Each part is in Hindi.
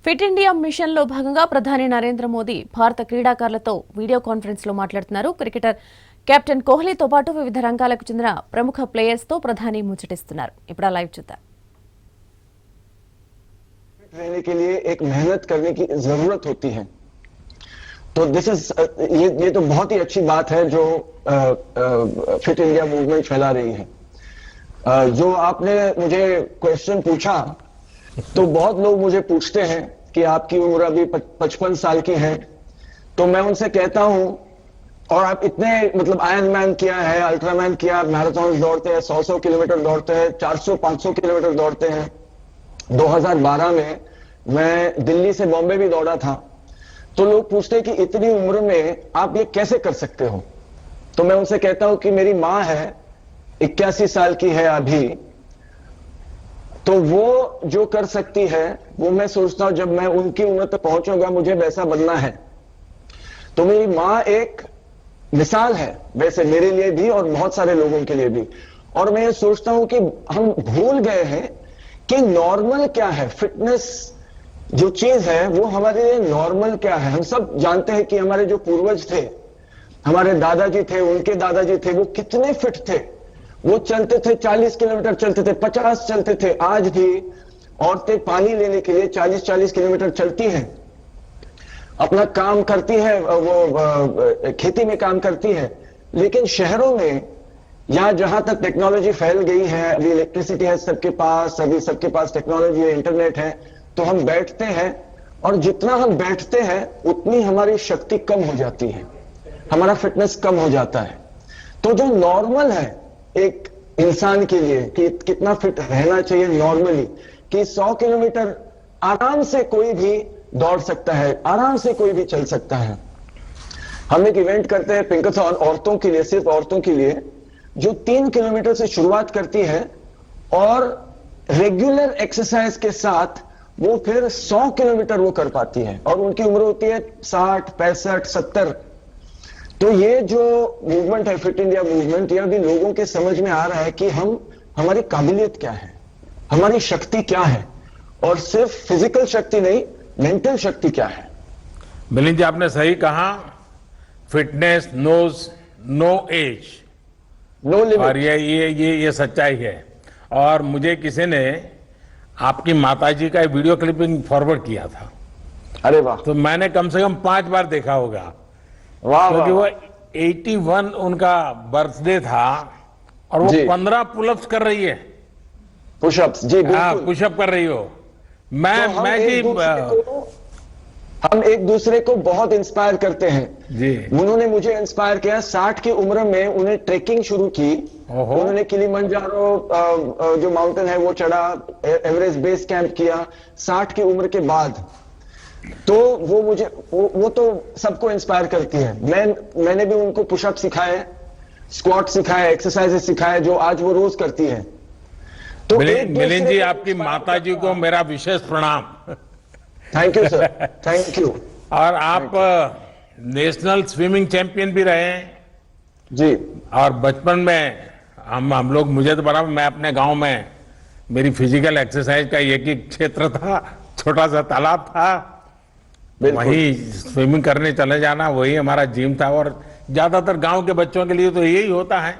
ఫిట్ ఇండియా మిషన్ లో భాగంగా ప్రధాని నరేంద్ర మోదీ భారత క్రీడాకారులతో వీడియో కాన్ఫరెన్స్ లో మాట్లాడుతున్నారు. క్రికెటర్ కెప్టెన్ కోహ్లీతో పాటు వివిధ రంగాలకు చెందిన ప్రముఖ ప్లేయర్స్ తో ప్రధాని ముచ్చటిస్తున్నారు. ఇప్పుడు లైవ్ చూద్దాం. रहने के लिए एक मेहनत करने की जरूरत होती है, तो दिस इज ये तो बहुत ही अच्छी बात है जो फिट इंडिया मूवमेंट फैला रही है। जो आपने मुझे क्वेश्चन पूछा, तो बहुत लोग मुझे पूछते हैं कि आपकी उम्र अभी 55 साल की है, तो मैं उनसे कहता हूं और आप इतने मतलब आयरन मैन किया है, अल्ट्रामैन किया, मैराथन दौड़ते हैं, 100 किलोमीटर दौड़ते हैं, 400-500 किलोमीटर दौड़ते हैं। 2012 में मैं दिल्ली से बॉम्बे भी दौड़ा था। तो लोग पूछते हैं कि इतनी उम्र में आप ये कैसे कर सकते हो, तो मैं उनसे कहता हूं कि मेरी मां है, 81 साल की है अभी, तो वो जो कर सकती है वो मैं सोचता हूं जब मैं उनकी उम्र तक पहुंचूंगा मुझे वैसा बनना है। तो मेरी मां एक मिसाल है वैसे मेरे लिए भी और बहुत सारे लोगों के लिए भी। और मैं ये सोचता हूं कि हम भूल गए हैं कि नॉर्मल क्या है। फिटनेस जो चीज है वो हमारे लिए नॉर्मल क्या है। हम सब जानते हैं कि हमारे जो पूर्वज थे, हमारे दादाजी थे, उनके दादाजी थे, वो कितने फिट थे। वो चलते थे, 40 किलोमीटर चलते थे, 50 चलते थे। आज भी औरतें पानी लेने के लिए 40-40 किलोमीटर चलती हैं, अपना काम करती है, वो खेती में काम करती है। लेकिन शहरों में या जहां तक टेक्नोलॉजी फैल गई है, अभी इलेक्ट्रिसिटी है सबके पास, अभी सबके पास टेक्नोलॉजी है, इंटरनेट है, तो हम बैठते हैं और जितना हम बैठते हैं उतनी हमारी शक्ति कम हो जाती है, हमारा फिटनेस कम हो जाता है। तो जो नॉर्मल है एक इंसान के लिए कि कितना फिट रहना चाहिए नॉर्मली, कि 100 किलोमीटर आराम से कोई भी दौड़ सकता है, आराम से कोई भी चल सकता है। हम एक इवेंट करते हैं पिंकाथॉन औरतों के लिए, सिर्फ औरतों के लिए, जो 3 किलोमीटर से शुरुआत करती है और रेगुलर एक्सरसाइज के साथ वो फिर 100 किलोमीटर वो कर पाती है और उनकी उम्र होती है 60, 65, 70। तो ये जो मूवमेंट है फिट इंडिया मूवमेंट, ये अभी लोगों के समझ में आ रहा है कि हमारी काबिलियत क्या है, हमारी शक्ति क्या है, और सिर्फ फिजिकल शक्ति नहीं, मेंटल शक्ति क्या है। मिलिंद जी, आपने सही कहा, fitness knows no age, no limit. और ये सच्चाई है। और मुझे किसी ने आपकी माताजी का वीडियो क्लिपिंग फॉरवर्ड किया था। अरे वाह। तो मैंने कम से कम 5 बार देखा होगा, वाह, क्योंकि वाह, वो 81 उनका बर्थडे था और वो 15 पुलअप्स कर रही है। पुशअप्स, जी बिल्कुल। पुशअप कर रही हो। हम एक दूसरे को बहुत इंस्पायर करते हैं जी। उन्होंने मुझे इंस्पायर किया। 60 की उम्र में उन्हें ट्रेकिंग शुरू की। उन्होंने किलिमंजारो जो माउंटेन है वो चढ़ा, एवरेस्ट बेस कैंप किया 60 की उम्र के बाद। तो वो मुझे वो तो सबको इंस्पायर करती है। मैंने भी उनको पुशअप सिखाए, स्क्वाट सिखाए, एक्सरसाइजेस सिखाए, जो आज वो रोज करती है। तो मिलिंद जी, आपकी माताजी को मेरा विशेष प्रणाम। Thank you sir, thank you. और आप नेशनल स्विमिंग चैंपियन भी रहे हैं जी। और बचपन में हम लोग, मुझे तो बड़ा, मैं अपने गांव में, मेरी फिजिकल एक्सरसाइज का एक ही क्षेत्र था, छोटा सा तालाब था, वहीं स्विमिंग करने चले जाना, वही हमारा जिम था। और ज्यादातर गांव के बच्चों के लिए तो यही होता है,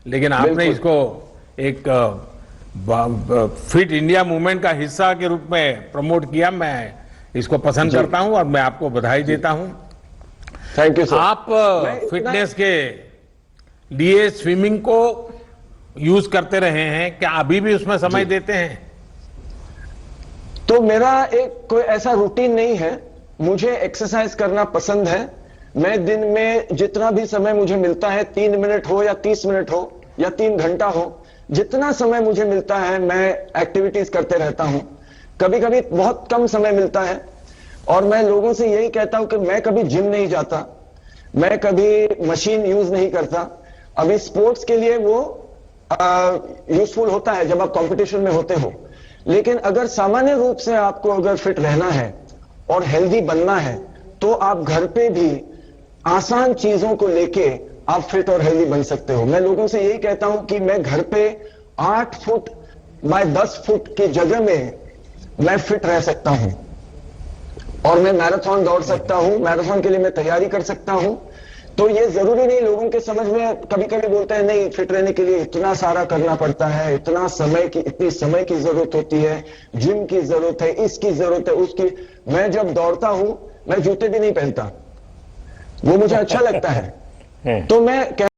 लेकिन आपने इसको एक फिट इंडिया मूवमेंट का हिस्सा के रूप में प्रमोट किया। मैं इसको पसंद करता हूं और मैं आपको बधाई देता हूं। Thank you sir. आप फिटनेस के लिए स्विमिंग को यूज करते रहे हैं, क्या अभी भी उसमें समय देते हैं? तो मेरा एक कोई ऐसा रूटीन नहीं है, मुझे एक्सरसाइज करना पसंद है। मैं दिन में जितना भी समय मुझे मिलता है, 3 मिनट हो या 30 मिनट हो या 3 घंटा हो, जितना समय मुझे मिलता है मैं एक्टिविटीज करते रहता हूं। कभी कभी बहुत कम समय मिलता है और मैं लोगों से यही कहता हूं कि मैं कभी जिम नहीं जाता, मैं कभी मशीन यूज नहीं करता। अभी स्पोर्ट्स के लिए वो यूजफुल होता है जब आप कंपटीशन में होते हो, लेकिन अगर सामान्य रूप से आपको अगर फिट रहना है और हेल्दी बनना है, तो आप घर पे भी आसान चीजों को लेके आप फिट और हेल्दी बन सकते हो। मैं लोगों से यही कहता हूं कि मैं घर पे 8 फुट बाय 10 फुट की जगह में मैं फिट रह सकता हूं। और मैं मैराथन दौड़ सकता हूं, मैराथन के लिए मैं तैयारी कर सकता हूं। तो ये जरूरी नहीं, लोगों के समझ में कभी कभी बोलते हैं नहीं, फिट रहने के लिए इतना सारा करना पड़ता है, इतनी समय की जरूरत होती है, जिम की जरूरत है, इसकी जरूरत है, उसकी। मैं जब दौड़ता हूं, मैं जूते भी नहीं पहनता, वो मुझे अच्छा लगता है। तो मैं